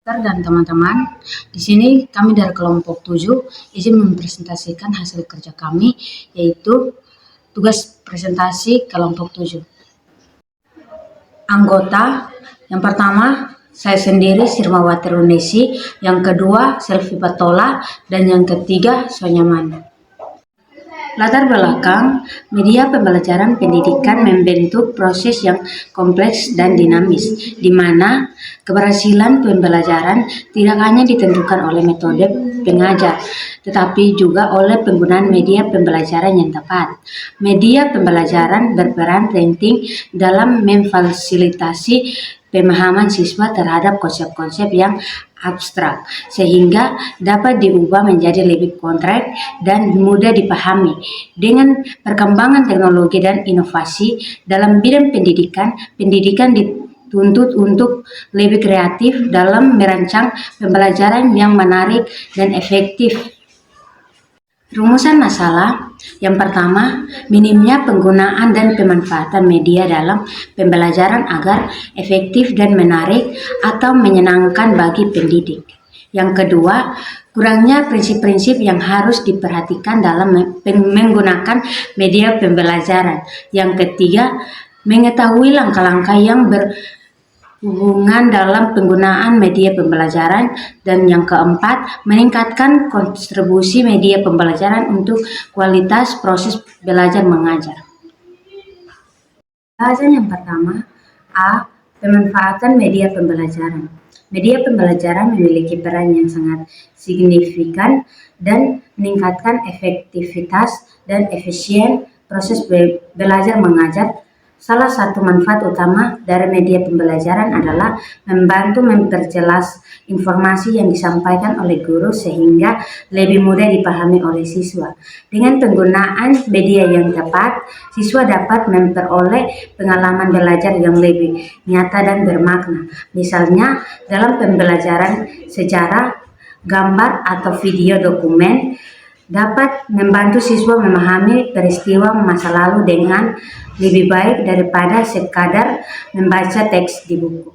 Dan teman-teman, di sini kami dari kelompok 7 izin mempresentasikan hasil kerja kami, yaitu tugas presentasi kelompok 7. Anggota yang pertama saya sendiri Sirmawati Runesi, yang kedua Selvi Patola, dan yang ketiga Sonyaman. Latar belakang media pembelajaran pendidikan membentuk proses yang kompleks dan dinamis, di mana keberhasilan pembelajaran tidak hanya ditentukan oleh metode pengajar, tetapi juga oleh penggunaan media pembelajaran yang tepat. Media pembelajaran berperan penting dalam memfasilitasi pemahaman siswa terhadap konsep-konsep yang abstrak, sehingga dapat diubah menjadi lebih konkret dan mudah dipahami. Dengan perkembangan teknologi dan inovasi dalam bidang pendidikan, pendidikan dituntut untuk lebih kreatif dalam merancang pembelajaran yang menarik dan efektif. Rumusan masalah yang pertama, minimnya penggunaan dan pemanfaatan media dalam pembelajaran agar efektif dan menarik atau menyenangkan bagi pendidik. Yang kedua, kurangnya prinsip-prinsip yang harus diperhatikan dalam menggunakan media pembelajaran. Yang ketiga, mengetahui langkah-langkah yang berhubungan dalam penggunaan media pembelajaran. Dan yang keempat, meningkatkan kontribusi media pembelajaran untuk kualitas proses belajar mengajar. Bahasan yang pertama, A. Pemanfaatan media pembelajaran. Media pembelajaran memiliki peran yang sangat signifikan dan meningkatkan efektivitas dan efisien proses belajar mengajar. Salah satu manfaat utama dari media pembelajaran adalah membantu memperjelas informasi yang disampaikan oleh guru sehingga lebih mudah dipahami oleh siswa. Dengan penggunaan media yang tepat, siswa dapat memperoleh pengalaman belajar yang lebih nyata dan bermakna. Misalnya, dalam pembelajaran sejarah, gambar atau video dokumen dapat membantu siswa memahami peristiwa masa lalu dengan lebih baik daripada sekadar membaca teks di buku.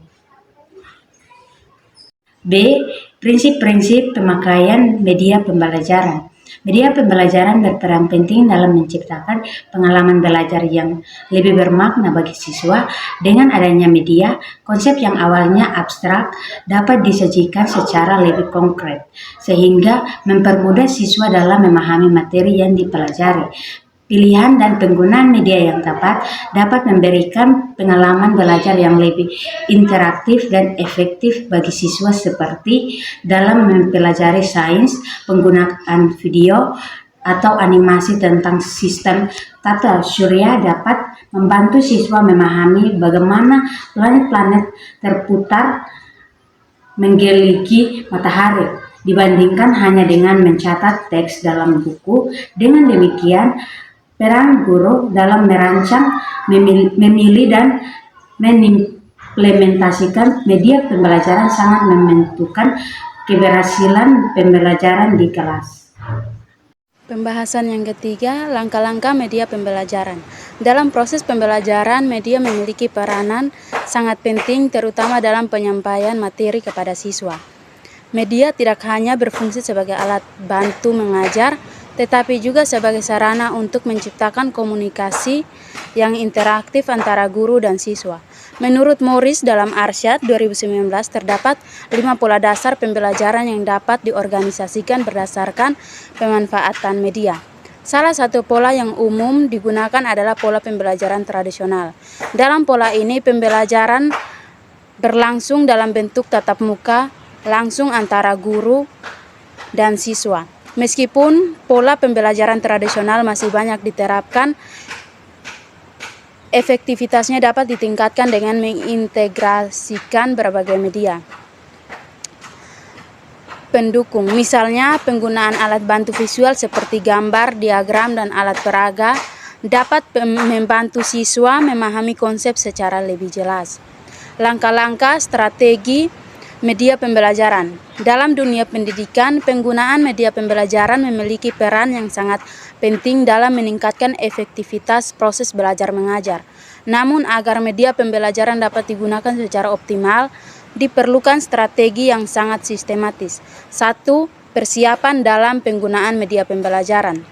B. Prinsip-prinsip pemakaian media pembelajaran. Media pembelajaran berperan penting dalam menciptakan pengalaman belajar yang lebih bermakna bagi siswa. Dengan adanya media, konsep yang awalnya abstrak dapat disajikan secara lebih konkret, sehingga mempermudah siswa dalam memahami materi yang dipelajari. Pilihan dan penggunaan media yang tepat dapat memberikan pengalaman belajar yang lebih interaktif dan efektif bagi siswa, seperti dalam mempelajari sains, penggunaan video, atau animasi tentang sistem tata surya dapat membantu siswa memahami bagaimana planet-planet terputar mengelilingi matahari, dibandingkan hanya dengan mencatat teks dalam buku. Dengan demikian, peran guru dalam merancang, memilih, dan mengimplementasikan media pembelajaran sangat menentukan keberhasilan pembelajaran di kelas. Pembahasan yang ketiga, langkah-langkah media pembelajaran. Dalam proses pembelajaran, media memiliki peranan sangat penting, terutama dalam penyampaian materi kepada siswa. Media tidak hanya berfungsi sebagai alat bantu mengajar, tetapi juga sebagai sarana untuk menciptakan komunikasi yang interaktif antara guru dan siswa. Menurut Morris dalam Arsyad 2019 terdapat 5 pola dasar pembelajaran yang dapat diorganisasikan berdasarkan pemanfaatan media. Salah satu pola yang umum digunakan adalah pola pembelajaran tradisional. Dalam pola ini, pembelajaran berlangsung dalam bentuk tatap muka langsung antara guru dan siswa. Meskipun pola pembelajaran tradisional masih banyak diterapkan, efektivitasnya dapat ditingkatkan dengan mengintegrasikan berbagai media pendukung. Misalnya, penggunaan alat bantu visual seperti gambar, diagram, dan alat peraga dapat membantu siswa memahami konsep secara lebih jelas. Langkah-langkah strategi media pembelajaran. Dalam dunia pendidikan, penggunaan media pembelajaran memiliki peran yang sangat penting dalam meningkatkan efektivitas proses belajar mengajar. Namun, agar media pembelajaran dapat digunakan secara optimal, diperlukan strategi yang sangat sistematis. 1. Persiapan dalam penggunaan media pembelajaran.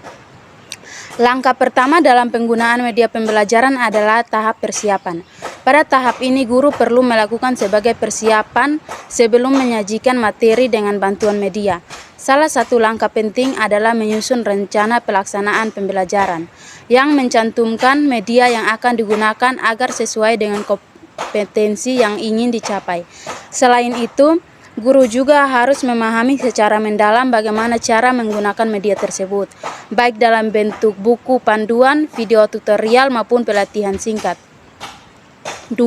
Langkah pertama dalam penggunaan media pembelajaran adalah tahap persiapan. Pada tahap ini, guru perlu melakukan sebagai persiapan sebelum menyajikan materi dengan bantuan media. Salah satu langkah penting adalah menyusun rencana pelaksanaan pembelajaran yang mencantumkan media yang akan digunakan agar sesuai dengan kompetensi yang ingin dicapai. Selain itu, guru juga harus memahami secara mendalam bagaimana cara menggunakan media tersebut, baik dalam bentuk buku panduan, video tutorial, maupun pelatihan singkat. 2.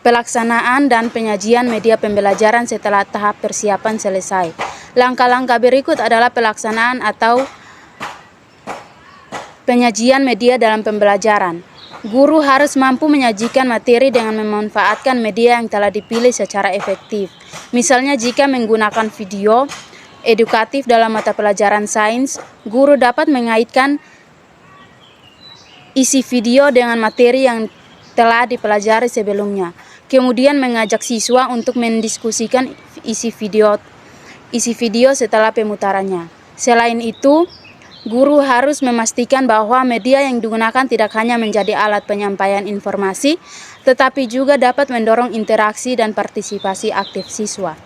Pelaksanaan dan penyajian media pembelajaran setelah tahap persiapan selesai. Langkah-langkah berikut adalah pelaksanaan atau penyajian media dalam pembelajaran. Guru harus mampu menyajikan materi dengan memanfaatkan media yang telah dipilih secara efektif. Misalnya jika menggunakan video edukatif dalam mata pelajaran sains, guru dapat mengaitkan isi video dengan materi yang telah dipelajari sebelumnya. Kemudian mengajak siswa untuk mendiskusikan isi video setelah pemutarannya. Selain itu, guru harus memastikan bahwa media yang digunakan tidak hanya menjadi alat penyampaian informasi, tetapi juga dapat mendorong interaksi dan partisipasi aktif siswa.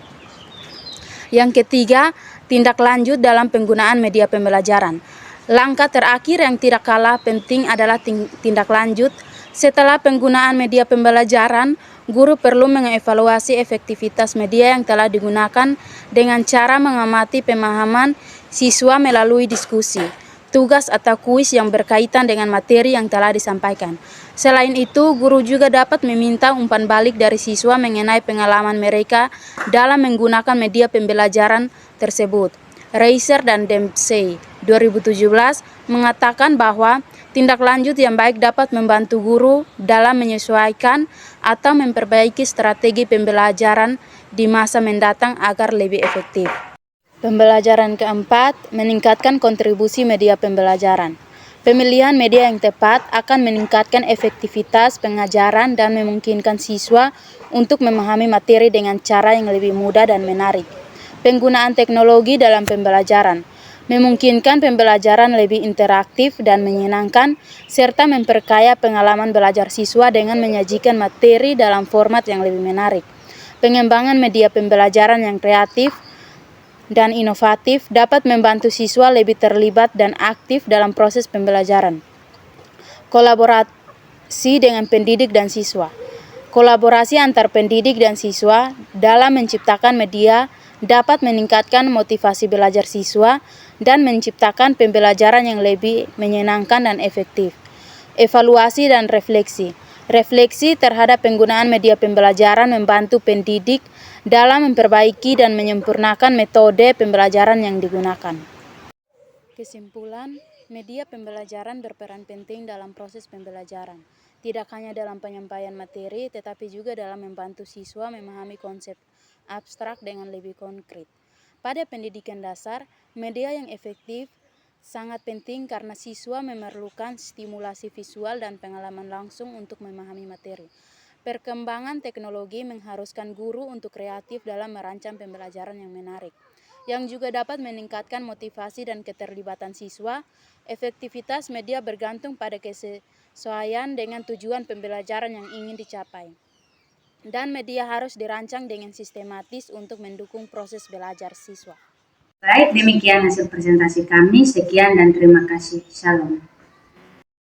Yang ketiga, tindak lanjut dalam penggunaan media pembelajaran. Langkah terakhir yang tidak kalah penting adalah tindak lanjut. Setelah penggunaan media pembelajaran, guru perlu mengevaluasi efektivitas media yang telah digunakan dengan cara mengamati pemahaman siswa melalui diskusi, tugas atau kuis yang berkaitan dengan materi yang telah disampaikan. Selain itu, guru juga dapat meminta umpan balik dari siswa mengenai pengalaman mereka dalam menggunakan media pembelajaran tersebut. Reiser dan Dempsey 2017 mengatakan bahwa tindak lanjut yang baik dapat membantu guru dalam menyesuaikan atau memperbaiki strategi pembelajaran di masa mendatang agar lebih efektif. Pembelajaran keempat, meningkatkan kontribusi media pembelajaran. Pemilihan media yang tepat akan meningkatkan efektivitas pengajaran dan memungkinkan siswa untuk memahami materi dengan cara yang lebih mudah dan menarik. Penggunaan teknologi dalam pembelajaran memungkinkan pembelajaran lebih interaktif dan menyenangkan, serta memperkaya pengalaman belajar siswa dengan menyajikan materi dalam format yang lebih menarik. Pengembangan media pembelajaran yang kreatif dan inovatif dapat membantu siswa lebih terlibat dan aktif dalam proses pembelajaran. Kolaborasi dengan pendidik dan siswa. Kolaborasi antar pendidik dan siswa dalam menciptakan media dapat meningkatkan motivasi belajar siswa dan menciptakan pembelajaran yang lebih menyenangkan dan efektif. Evaluasi dan refleksi. Refleksi terhadap penggunaan media pembelajaran membantu pendidik dalam memperbaiki dan menyempurnakan metode pembelajaran yang digunakan. Kesimpulan, media pembelajaran berperan penting dalam proses pembelajaran, tidak hanya dalam penyampaian materi, tetapi juga dalam membantu siswa memahami konsep abstrak dengan lebih konkret. Pada pendidikan dasar, media yang efektif sangat penting karena siswa memerlukan stimulasi visual dan pengalaman langsung untuk memahami materi. Perkembangan teknologi mengharuskan guru untuk kreatif dalam merancang pembelajaran yang menarik, yang juga dapat meningkatkan motivasi dan keterlibatan siswa. Efektivitas media bergantung pada kesesuaian dengan tujuan pembelajaran yang ingin dicapai. Dan media harus dirancang dengan sistematis untuk mendukung proses belajar siswa. Baik, demikian hasil presentasi kami. Sekian dan terima kasih. Shalom.